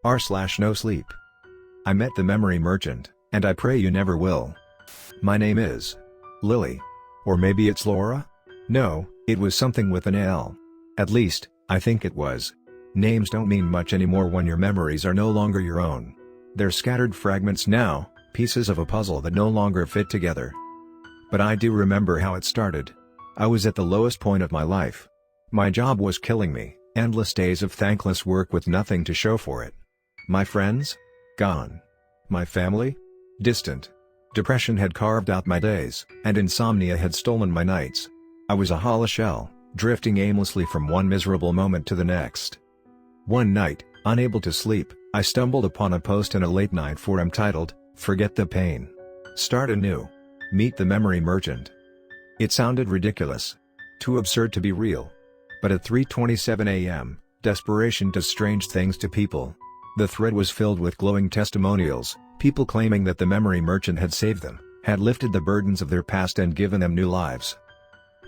r/NoSleep. I met the memory merchant, and I pray you never will. My name is Lily. Or maybe it's Laura? No, it was something with an L. At least, I think it was. Names don't mean much anymore when your memories are no longer your own. They're scattered fragments now, pieces of a puzzle that no longer fit together. But I do remember how it started. I was at the lowest point of my life. My job was killing me, endless days of thankless work with nothing to show for it. My friends? Gone. My family? Distant. Depression had carved out my days, and insomnia had stolen my nights. I was a hollow shell, drifting aimlessly from one miserable moment to the next. One night, unable to sleep, I stumbled upon a post in a late-night forum titled, "Forget the Pain. Start anew. Meet the Memory Merchant." It sounded ridiculous. Too absurd to be real. But at 3:27 a.m., desperation does strange things to people. The thread was filled with glowing testimonials, people claiming that the memory merchant had saved them, had lifted the burdens of their past and given them new lives.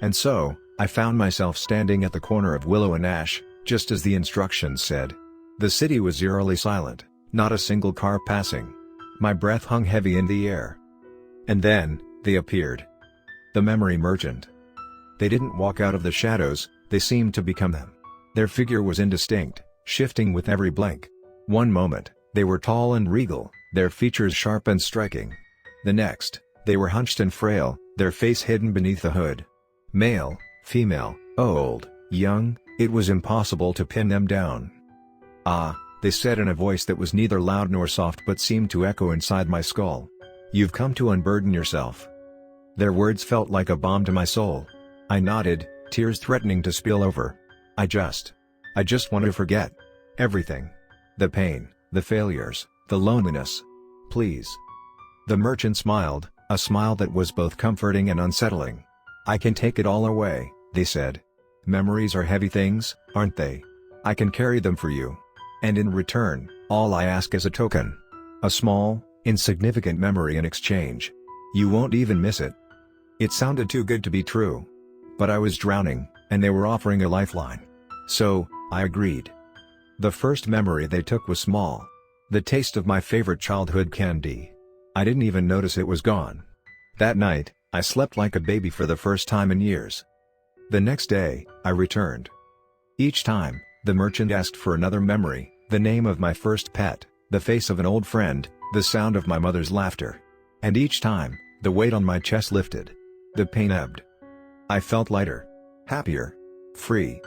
And so, I found myself standing at the corner of Willow and Ash, just as the instructions said. The city was eerily silent, not a single car passing. My breath hung heavy in the air. And then, they appeared. The memory merchant. They didn't walk out of the shadows, they seemed to become them. Their figure was indistinct, shifting with every blink. One moment, they were tall and regal, their features sharp and striking. The next, they were hunched and frail, their face hidden beneath the hood. Male, female, old, young, it was impossible to pin them down. "Ah," they said in a voice that was neither loud nor soft but seemed to echo inside my skull. "You've come to unburden yourself." Their words felt like a balm to my soul. I nodded, tears threatening to spill over. I just want to forget. Everything. The pain, the failures, the loneliness. Please. The merchant smiled, a smile that was both comforting and unsettling. "I can take it all away," they said. "Memories are heavy things, aren't they? I can carry them for you. And in return, all I ask is a token. A small, insignificant memory in exchange. You won't even miss it." It sounded too good to be true. But I was drowning, and they were offering a lifeline. So, I agreed. The first memory they took was small. The taste of my favorite childhood candy. I didn't even notice it was gone. That night, I slept like a baby for the first time in years. The next day, I returned. Each time, the merchant asked for another memory, the name of my first pet, the face of an old friend, the sound of my mother's laughter. And each time, the weight on my chest lifted. The pain ebbed. I felt lighter. Happier. Free.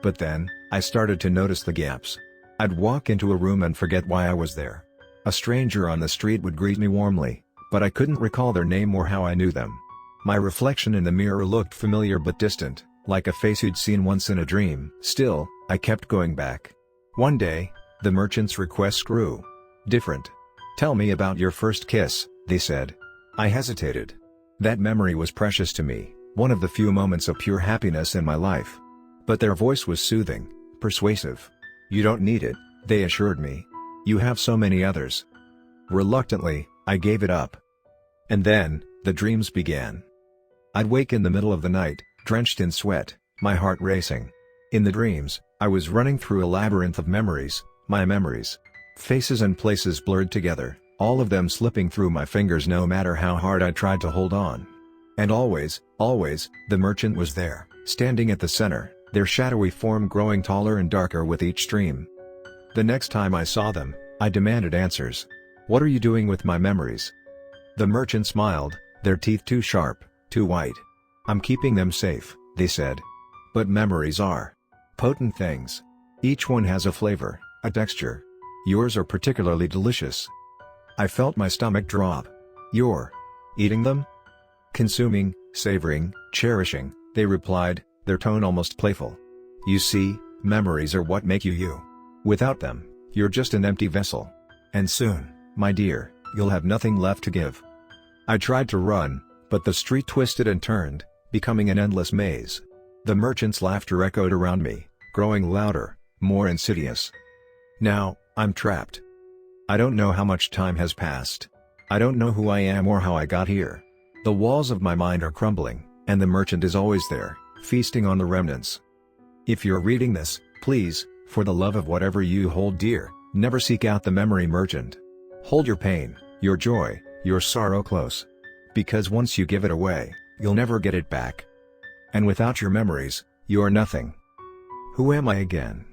But then, I started to notice the gaps. I'd walk into a room and forget why I was there. A stranger on the street would greet me warmly, but I couldn't recall their name or how I knew them. My reflection in the mirror looked familiar but distant, like a face you'd seen once in a dream. Still, I kept going back. One day, the merchant's requests grew. Different. "Tell me about your first kiss," they said. I hesitated. That memory was precious to me, one of the few moments of pure happiness in my life. But their voice was soothing, persuasive. "You don't need it," they assured me. "You have so many others." Reluctantly, I gave it up. And then, the dreams began. I'd wake in the middle of the night, drenched in sweat, my heart racing. In the dreams, I was running through a labyrinth of memories, my memories. Faces and places blurred together, all of them slipping through my fingers no matter how hard I tried to hold on. And always, the merchant was there, standing at the center, their shadowy form growing taller and darker with each dream. The next time I saw them, I demanded answers. "What are you doing with my memories?" The merchant smiled, their teeth too sharp, too white. "I'm keeping them safe," they said. "But memories are potent things. Each one has a flavor, a texture. Yours are particularly delicious." I felt my stomach drop. "You're eating them?" "Consuming, savoring, cherishing," they replied, their tone almost playful. "You see, memories are what make you you. Without them, you're just an empty vessel. And soon, my dear, you'll have nothing left to give." I tried to run, but the street twisted and turned, becoming an endless maze. The merchant's laughter echoed around me, growing louder, more insidious. Now, I'm trapped. I don't know how much time has passed. I don't know who I am or how I got here. The walls of my mind are crumbling, and the merchant is always there, feasting on the remnants. If you're reading this, please, for the love of whatever you hold dear, Never seek out the memory merchant. Hold your pain, your joy, your sorrow close. Because once you give it away, you'll never get it back. And without your memories, you're nothing. Who am I again?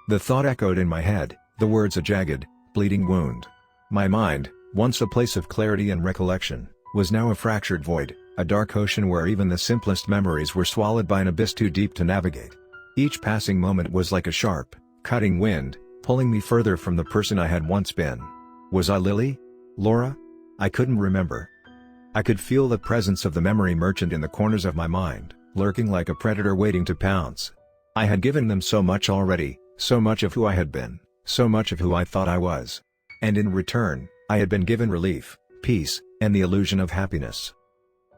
The thought echoed in my head, the words a jagged, bleeding wound. My mind, once a place of clarity and recollection, was now a fractured void, a dark ocean where even the simplest memories were swallowed by an abyss too deep to navigate. Each passing moment was like a sharp, cutting wind, pulling me further from the person I had once been. Was I Lily? Laura? I couldn't remember. I could feel the presence of the memory merchant in the corners of my mind, lurking like a predator waiting to pounce. I had given them so much already, so much of who I had been, so much of who I thought I was. And in return, I had been given relief, peace, and the illusion of happiness.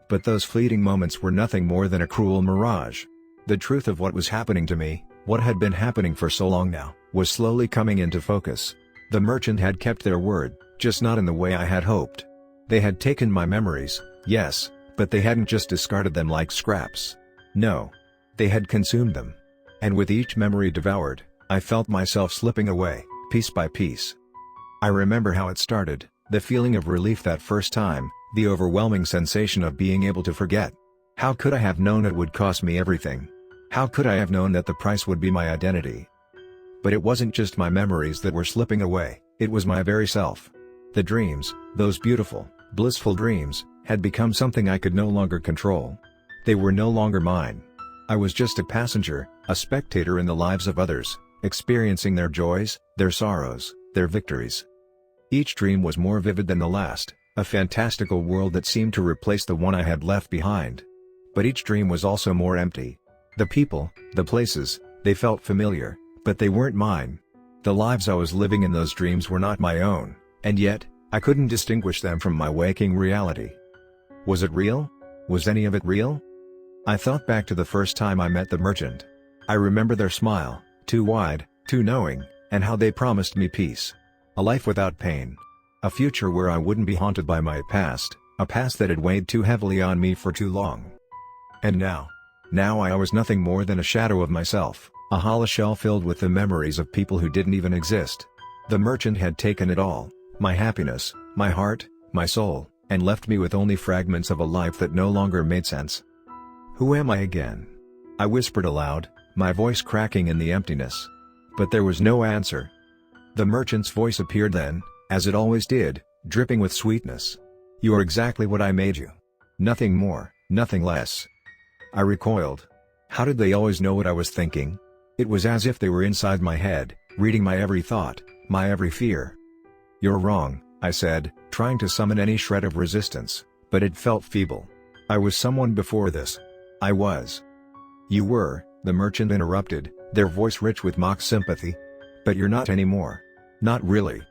But those fleeting moments were nothing more than a cruel mirage. The truth of what was happening to me, what had been happening for so long now, was slowly coming into focus. The merchant had kept their word, just not in the way I had hoped. They had taken my memories, yes, but they hadn't just discarded them like scraps. No. They had consumed them. And with each memory devoured, I felt myself slipping away, piece by piece. I remember how it started, the feeling of relief that first time, the overwhelming sensation of being able to forget. How could I have known it would cost me everything? How could I have known that the price would be my identity? But it wasn't just my memories that were slipping away, it was my very self. The dreams, those beautiful, blissful dreams, had become something I could no longer control. They were no longer mine. I was just a passenger, a spectator in the lives of others, experiencing their joys, their sorrows, their victories. Each dream was more vivid than the last, a fantastical world that seemed to replace the one I had left behind. But each dream was also more empty. The people, the places, they felt familiar, but they weren't mine. The lives I was living in those dreams were not my own, and yet, I couldn't distinguish them from my waking reality. Was it real? Was any of it real? I thought back to the first time I met the merchant. I remember their smile, too wide, too knowing, and how they promised me peace. A life without pain. A future where I wouldn't be haunted by my past, a past that had weighed too heavily on me for too long. And now I was nothing more than a shadow of myself, a hollow shell filled with the memories of people who didn't even exist. The merchant had taken it all, my happiness, my heart, my soul, and left me with only fragments of a life that no longer made sense. Who am I again? I whispered aloud, my voice cracking in the emptiness. But there was no answer. The merchant's voice appeared then, as it always did, dripping with sweetness. You are exactly what I made you. Nothing more, nothing less. I recoiled. How did they always know what I was thinking? It was as if they were inside my head, reading my every thought, my every fear. You're wrong, I said, trying to summon any shred of resistance, but it felt feeble. I was someone before this. I was. You were, the merchant interrupted, their voice rich with mock sympathy. But you're not anymore. Not really.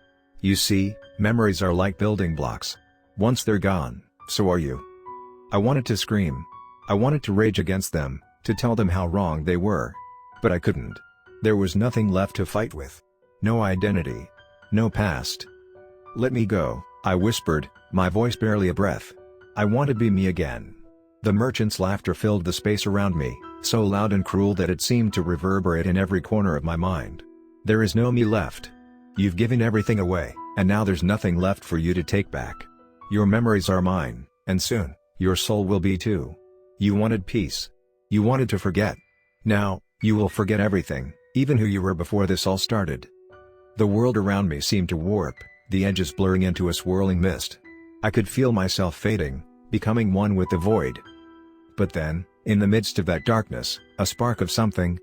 You see, memories are like building blocks. Once they're gone, so are you. I wanted to scream. I wanted to rage against them, to tell them how wrong they were. But I couldn't. There was nothing left to fight with. No identity. No past. Let me go, I whispered, my voice barely a breath. I want to be me again. The merchant's laughter filled the space around me, so loud and cruel that it seemed to reverberate in every corner of my mind. There is no me left. You've given everything away, and now there's nothing left for you to take back. Your memories are mine, and soon, your soul will be too. You wanted peace. You wanted to forget. Now, you will forget everything, even who you were before this all started. The world around me seemed to warp, the edges blurring into a swirling mist. I could feel myself fading, becoming one with the void. But then, in the midst of that darkness, a spark of something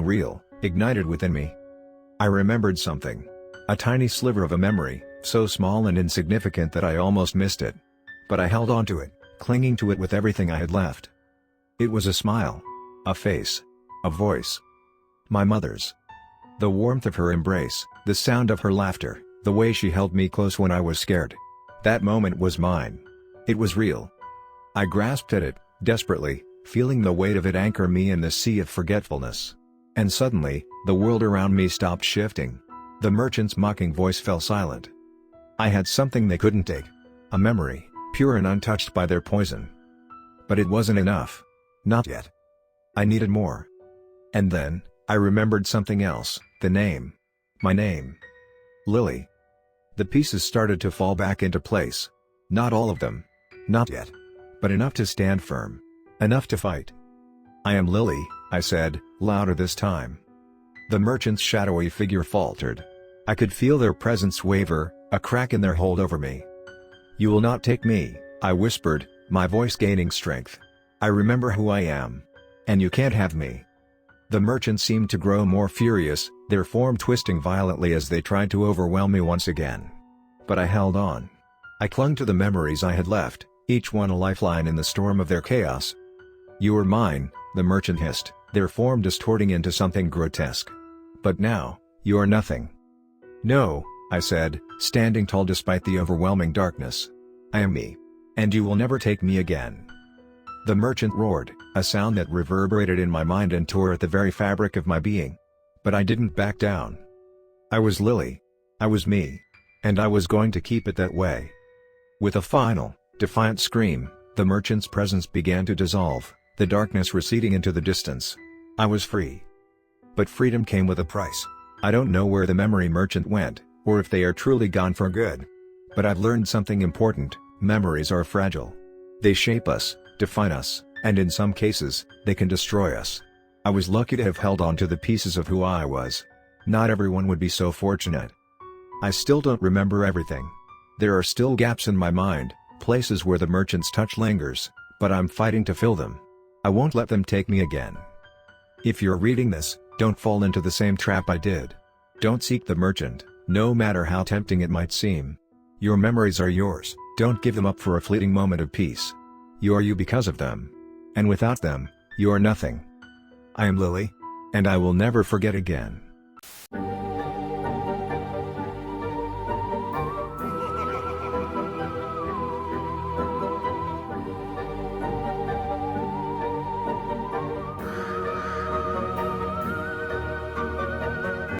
real, ignited within me. I remembered something. A tiny sliver of a memory, so small and insignificant that I almost missed it. But I held on to it, clinging to it with everything I had left. It was a smile. A face. A voice. My mother's. The warmth of her embrace, the sound of her laughter, the way she held me close when I was scared. That moment was mine. It was real. I grasped at it, desperately, feeling the weight of it anchor me in the sea of forgetfulness. And suddenly, the world around me stopped shifting. The merchant's mocking voice fell silent. I had something they couldn't take. A memory, pure and untouched by their poison. But it wasn't enough. Not yet. I needed more. And then, I remembered something else, the name. My name. Lily. The pieces started to fall back into place. Not all of them. Not yet. But enough to stand firm. Enough to fight. I am Lily, I said, louder this time. The merchant's shadowy figure faltered. I could feel their presence waver, a crack in their hold over me. You will not take me, I whispered, my voice gaining strength. I remember who I am. And you can't have me. The merchant seemed to grow more furious, their form twisting violently as they tried to overwhelm me once again. But I held on. I clung to the memories I had left, each one a lifeline in the storm of their chaos. You are mine, the merchant hissed, their form distorting into something grotesque. But now, you are nothing. No, I said, standing tall despite the overwhelming darkness. I am me. And you will never take me again. The merchant roared, a sound that reverberated in my mind and tore at the very fabric of my being. But I didn't back down. I was Lily. I was me. And I was going to keep it that way. With a final, defiant scream, the merchant's presence began to dissolve, the darkness receding into the distance. I was free. But freedom came with a price. I don't know where the memory merchant went, or if they are truly gone for good. But I've learned something important: memories are fragile. They shape us, define us, and in some cases, they can destroy us. I was lucky to have held on to the pieces of who I was. Not everyone would be so fortunate. I still don't remember everything. There are still gaps in my mind, places where the merchant's touch lingers, but I'm fighting to fill them. I won't let them take me again. If you're reading this, don't fall into the same trap I did. Don't seek the merchant, no matter how tempting it might seem. Your memories are yours, don't give them up for a fleeting moment of peace. You are you because of them. And without them, you are nothing. I am Lily. And I will never forget again.